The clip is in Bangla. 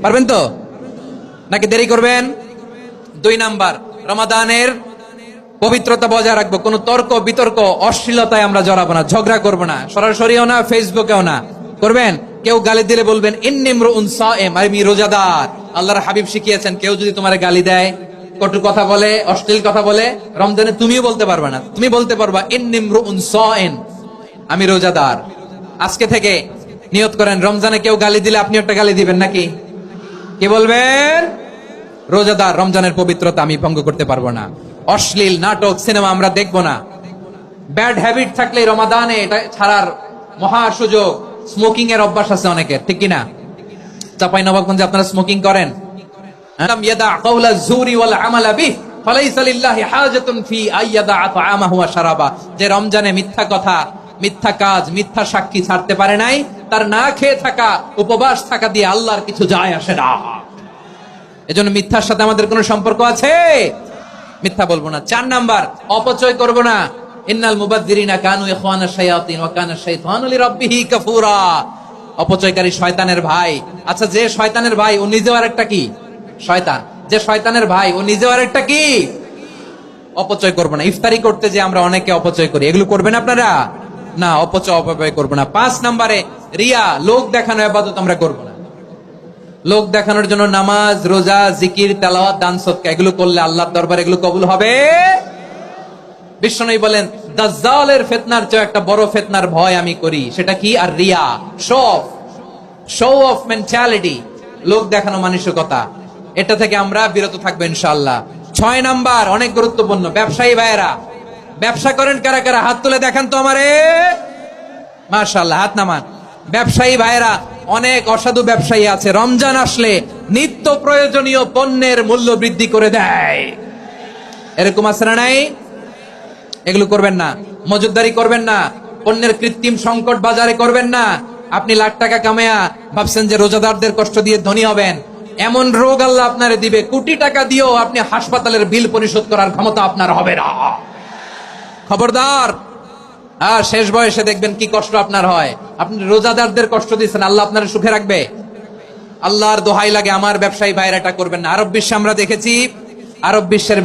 পারবেন তো নাকি দেরি করবেন? 2 নাম্বার, রমাদানের পবিত্রতা বজায় রাখবো। কোনো তর্ক বিতর্ক অশ্লীলতায় আমরা জড়াবো না, ঝগড়া করবো না, সরাসরিও না, ফেসবুকেও না। করবেন? কেউ গালি দিলে বলবেন ইন্নী ইমরুউন সায়েম, আমি রোজাদার। আল্লাহর হাবিব শিখিয়েছেন কেউ যদি তোমার গালি দেয়, কটু কথা বলে, অশ্লীল কথা বলে, রমজানে তুমিও বলতে পারবে না, তুমি বলতে পারবা ইন্নী ইমরুউন সায়েম, আমি রোজাদার। আজকে থেকে নিয়ত করেন, রমজানে কেউ গালি দিলে আপনি একটা গালি দিবেন নাকি? কি বলবেন? রোজাদার, রমজানের পবিত্রতা আমি ভঙ্গ করতে পারবো না। অশ্লীল নাটক সিনেমা আমরা দেখবো না। ব্যাড হ্যাবিট থাকলে রমাদানে এটা ছাড়ার মহা সুযোগ। স্মোকিং এর অভ্যাস আছে অনেকের, ঠিক কিনা? চাঁপাইনবাবগঞ্জে আপনারা স্মোকিং করেন? আলাম ইয়াদা কাওলা যুরি ওয়াল আমালা বিহি ফালাইসা লিল্লাহি হাজাতুন ফি আইয়াদা তাআমাহু ওয়া শারাবা। যে রমজানে মিথ্যা কথা, মিথ্যা কাজ, মিথ্যা সাক্ষী ছাড়তে পারে নাই, তার না খেয়ে থাকা, উপবাস থাকা দিয়ে আল্লাহর কিছু যায় আসে না। এজন্য মিথ্যার সাথে আমাদের কোনো সম্পর্ক আছে? মিথ্যা বলবো না। 4 নাম্বার, অপচয় করব না। ইন্নাল মুবাযযিরিনা কানু ইখওয়ানাশ শায়াতিন ওয়া কানা শাইতানু লিরাব্বিহি কাফুরা। অপচয়কারী শয়তানের ভাই। আচ্ছা, যে শয়তানের ভাই ও নিজেও আরেকটা কি? শয়তান। যে শয়তানের ভাই ও নিজেও আরেকটা কি? অপচয় করব না। ইফতারি করতে যে আমরা অনেকে অপচয় করি, এগুলো করবেন আপনারা? না, অপচয় করব না। 5 নম্বরে রিয়া, লোক দেখানো ইবাদত আমরা করব না। লোক দেখানোর জন্য নামাজ, রোজা, জিকির, তেলাওয়াত, দান সদকা এগুলো করলে আল্লাহর দরবারে এগুলো কবুল হবে? বিশ্বনবী বলেন, দাজ্জালের ফিতনার চেয়ে একটা বড় ফিতনার ভয় আমি করি, সেটা কি? আর রিয়া, শো অফ মেন্টালিটি, লোক দেখানো মানসিকতা। এটা থেকে আমরা বিরত থাকবো ইনশাআল্লাহ। 6 নাম্বার, অনেক গুরুত্বপূর্ণ। ব্যবসায়ী ভাইয়েরা, ব্যবসা করেন কারা কারা? হাত তুলে দেখান তো আমারে। মাশাআল্লাহ, হাত নামান। ব্যবসায়ী ভাইয়েরা, অনেক অসাধু ব্যবসায়ী আছে, রমজান আসলে নিত্য প্রয়োজনীয় পণ্যের মূল্য বৃদ্ধি করে দেয়। এরকম আছে না নাই? এগুলো করবেন না। মজুদদারি করবেন না। পণ্যের কৃত্রিম সংকট বাজারে করবেন না। আপনি লাখ টাকা কামায়া ভাবছেন যে রোজাদারদের কষ্ট দিয়ে ধনী হবেন। এমন রোগ আল্লাহ আপনারে দিবে, কোটি টাকা দিয়েও আপনি হাসপাতালের বিল পরিশোধ করার ক্ষমতা আপনার হবে না। খবরদার। আর শেষ বয়সে দেখবেন কি কষ্ট আপনার হয়। আপনি রোজাদারদের কষ্ট দিচ্ছেন, আল্লাহ আপনার সুখে রাখবে? আল্লাহর দোহাই লাগে, আমার ব্যবসায়ী ভাইরা এটা করবেন না। আরব বিশ্বে আমরা দেখেছি, আরব বিশ্বের